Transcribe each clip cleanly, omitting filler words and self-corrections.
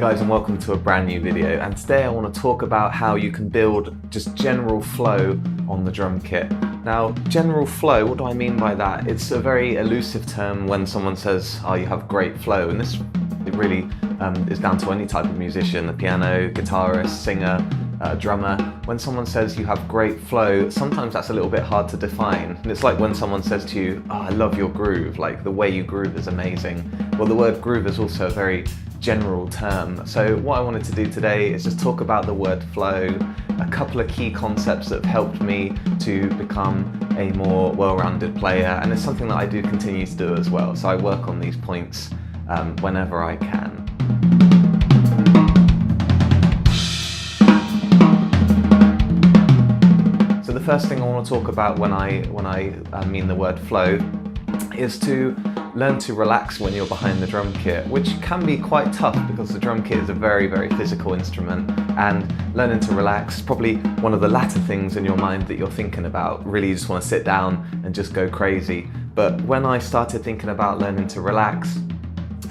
guys, and welcome to a brand new video, and today I want to talk about how you can build just general flow on the drum kit. Now, general flow, what do I mean by that? It's a very elusive term when someone says, oh, you have great flow, and this it really is down to any type of musician, a piano, guitarist, singer, drummer. When someone says you have great flow, sometimes that's a little bit hard to define. And it's like when someone says to you, oh, I love your groove, like the way you groove is amazing. Well, the word groove is also a very general term. So what I wanted to do today is just talk about the word flow, a couple of key concepts that have helped me to become a more well-rounded player, and it's something that I do continue to do as well. So I work on these points whenever I can. So the first thing I want to talk about when I mean the word flow is to learn to relax when you're behind the drum kit, which can be quite tough because the drum kit is a very, very physical instrument, and learning to relax is probably one of the latter things in your mind that you're thinking about. Really, you just want to sit down and just go crazy. But when I started thinking about learning to relax,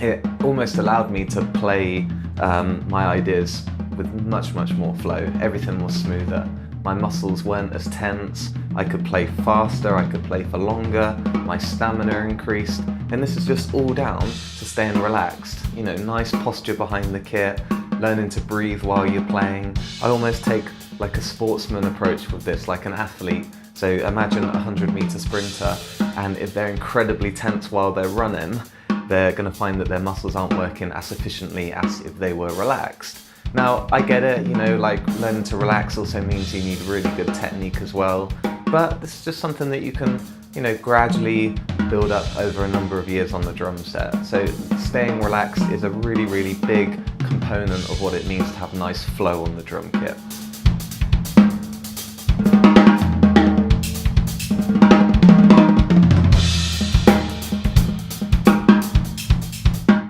it almost allowed me to play my ideas with much, much more flow. Everything was smoother. My muscles weren't as tense, I could play faster, I could play for longer, my stamina increased, and this is just all down to staying relaxed. You know, nice posture behind the kit, learning to breathe while you're playing. I almost take like a sportsman approach with this, like an athlete. So imagine a 100-meter sprinter, and if they're incredibly tense while they're running, they're going to find that their muscles aren't working as efficiently as if they were relaxed. Now, I get it, you know, like learning to relax also means you need really good technique as well, but this is just something that you can, you know, gradually build up over a number of years on the drum set. So staying relaxed is a really, really big component of what it means to have nice flow on the drum kit.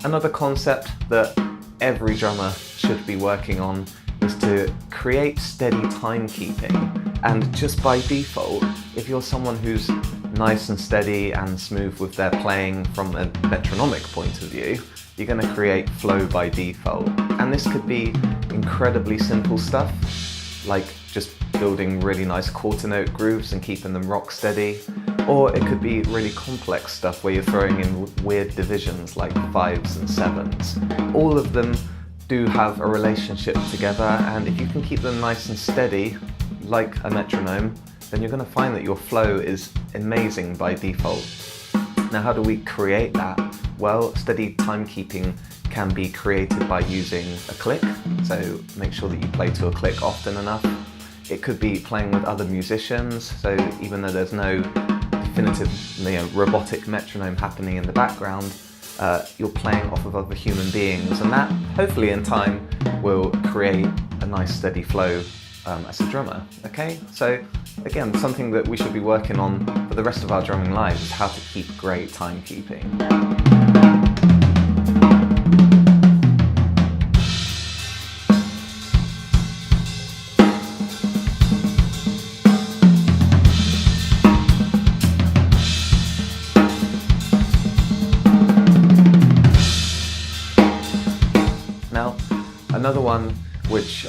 Another concept that every drummer should be working on is to create steady timekeeping. And just by default, if you're someone who's nice and steady and smooth with their playing from a metronomic point of view, you're going to create flow by default. And this could be incredibly simple stuff, like just building really nice quarter note grooves and keeping them rock steady. Or it could be really complex stuff where you're throwing in weird divisions like 5s and 7s. All of them do have a relationship together, and if you can keep them nice and steady, like a metronome, then you're going to find that your flow is amazing by default. Now, how do we create that? Well, steady timekeeping can be created by using a click, so make sure that you play to a click often enough. It could be playing with other musicians, so even though there's no definitive, you know, robotic metronome happening in the background, you're playing off of other human beings, and that hopefully in time will create a nice steady flow as a drummer. Okay, so again, something that we should be working on for the rest of our drumming lives is how to keep great timekeeping. Another one which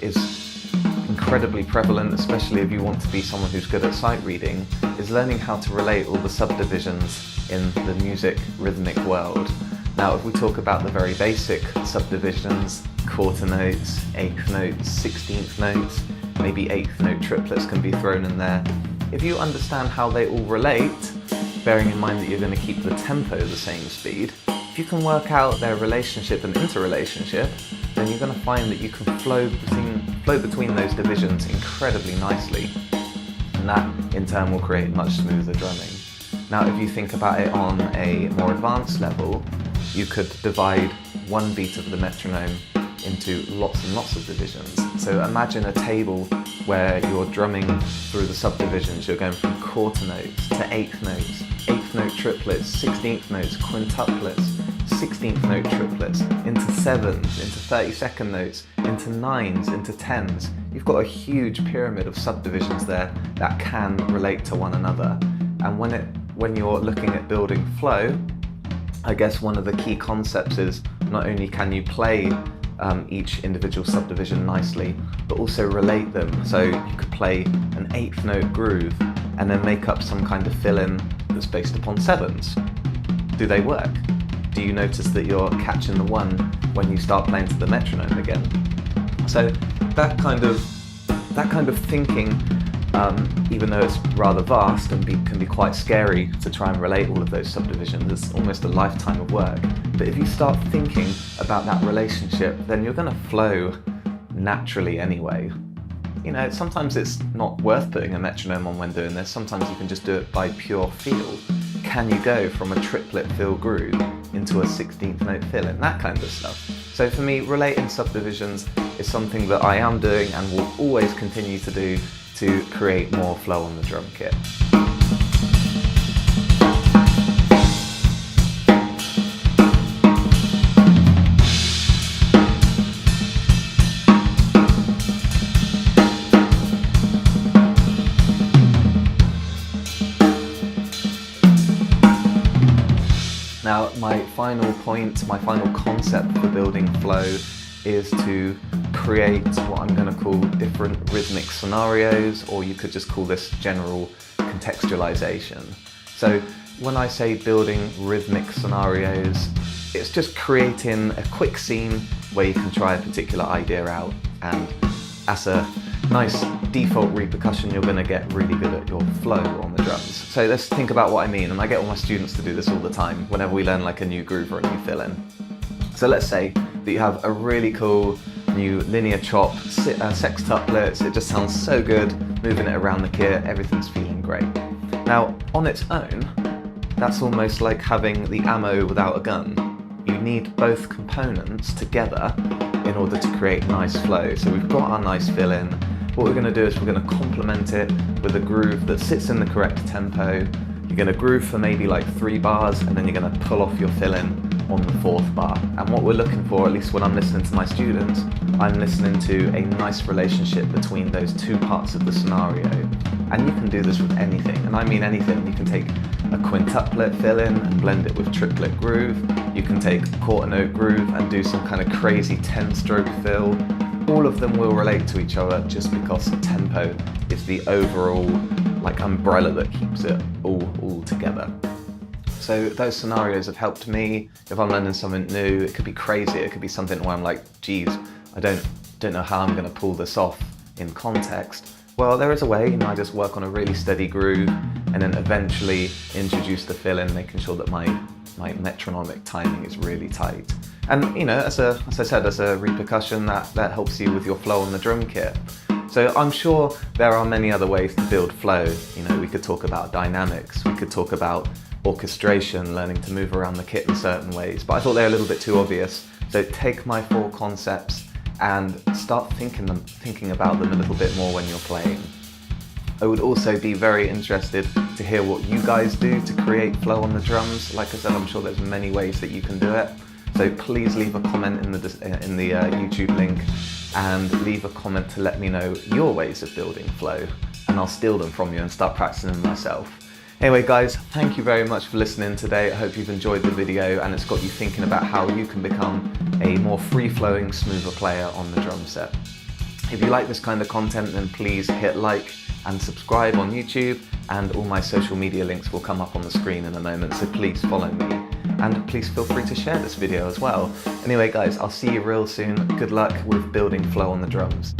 is incredibly prevalent, especially if you want to be someone who's good at sight reading, is learning how to relate all the subdivisions in the music rhythmic world. Now, if we talk about the very basic subdivisions, quarter notes, eighth notes, 16th notes, maybe eighth note triplets can be thrown in there. If you understand how they all relate, bearing in mind that you're going to keep the tempo the same speed, if you can work out their relationship and interrelationship, then you're going to find that you can flow between those divisions incredibly nicely, and that in turn will create much smoother drumming. Now, if you think about it on a more advanced level, you could divide one beat of the metronome into lots and lots of divisions. So imagine a table where you're drumming through the subdivisions. You're going from quarter notes to eighth note triplets, 16th notes, quintuplets, 16th note triplets, into 7s, into 32nd notes, into 9s, into 10s. You've got a huge pyramid of subdivisions there that can relate to one another. And when you're looking at building flow, I guess one of the key concepts is not only can you play each individual subdivision nicely, but also relate them. So you could play an 8th note groove and then make up some kind of fill-in that's based upon 7s. Do they work? Do you notice that you're catching the one when you start playing to the metronome again? So that kind of thinking, even though it's rather vast and can be quite scary to try and relate all of those subdivisions, it's almost a lifetime of work. But if you start thinking about that relationship, then you're going to flow naturally anyway. You know, sometimes it's not worth putting a metronome on when doing this. Sometimes you can just do it by pure feel. Can you go from a triplet fill groove into a 16th note fill in? That kind of stuff. So for me, relating subdivisions is something that I am doing and will always continue to do to create more flow on the drum kit. Now, my final point, my final concept for building flow is to create what I'm going to call different rhythmic scenarios, or you could just call this general contextualization. So when I say building rhythmic scenarios, it's just creating a quick scene where you can try a particular idea out, and as a nice default repercussion, you're going to get really good at your flow on the drums. So let's think about what I mean, and I get all my students to do this all the time whenever we learn like a new groove or a new fill-in. So let's say that you have a really cool new linear chop, sextuplets, it just sounds so good, moving it around the kit, everything's feeling great. Now, on its own, that's almost like having the ammo without a gun. You need both components together in order to create nice flow. So we've got our nice fill-in. What we're going to do is we're going to complement it with a groove that sits in the correct tempo. You're going to groove for maybe like 3 bars, and then you're going to pull off your fill-in on the 4th bar. And what we're looking for, at least when I'm listening to my students, I'm listening to a nice relationship between those 2 parts of the scenario. And you can do this with anything, and I mean anything. You can take a quintuplet fill-in and blend it with triplet groove. You can take a quarter note groove and do some kind of crazy 10-stroke fill. All of them will relate to each other just because tempo is the overall like umbrella that keeps it all together. So those scenarios have helped me. If I'm learning something new, it could be crazy. It could be something where I'm like, geez, I don't know how I'm going to pull this off in context. Well, there is a way. I just work on a really steady groove and then eventually introduce the fill-in, making sure that my metronomic timing is really tight. And as I said, as a repercussion, that helps you with your flow on the drum kit. So I'm sure there are many other ways to build flow. We could talk about dynamics, we could talk about orchestration, learning to move around the kit in certain ways, but I thought they were a little bit too obvious. So take my 4 concepts and start thinking about them a little bit more when you're playing. I would also be very interested to hear what you guys do to create flow on the drums. Like I said, I'm sure there's many ways that you can do it. So please leave a comment in the YouTube link and leave a comment to let me know your ways of building flow, and I'll steal them from you and start practicing them myself. Anyway guys, thank you very much for listening today. I hope you've enjoyed the video and it's got you thinking about how you can become a more free-flowing, smoother player on the drum set. If you like this kind of content, then please hit like and subscribe on YouTube, and all my social media links will come up on the screen in a moment, so please follow me. And please feel free to share this video as well. Anyway guys, I'll see you real soon. Good luck with building flow on the drums.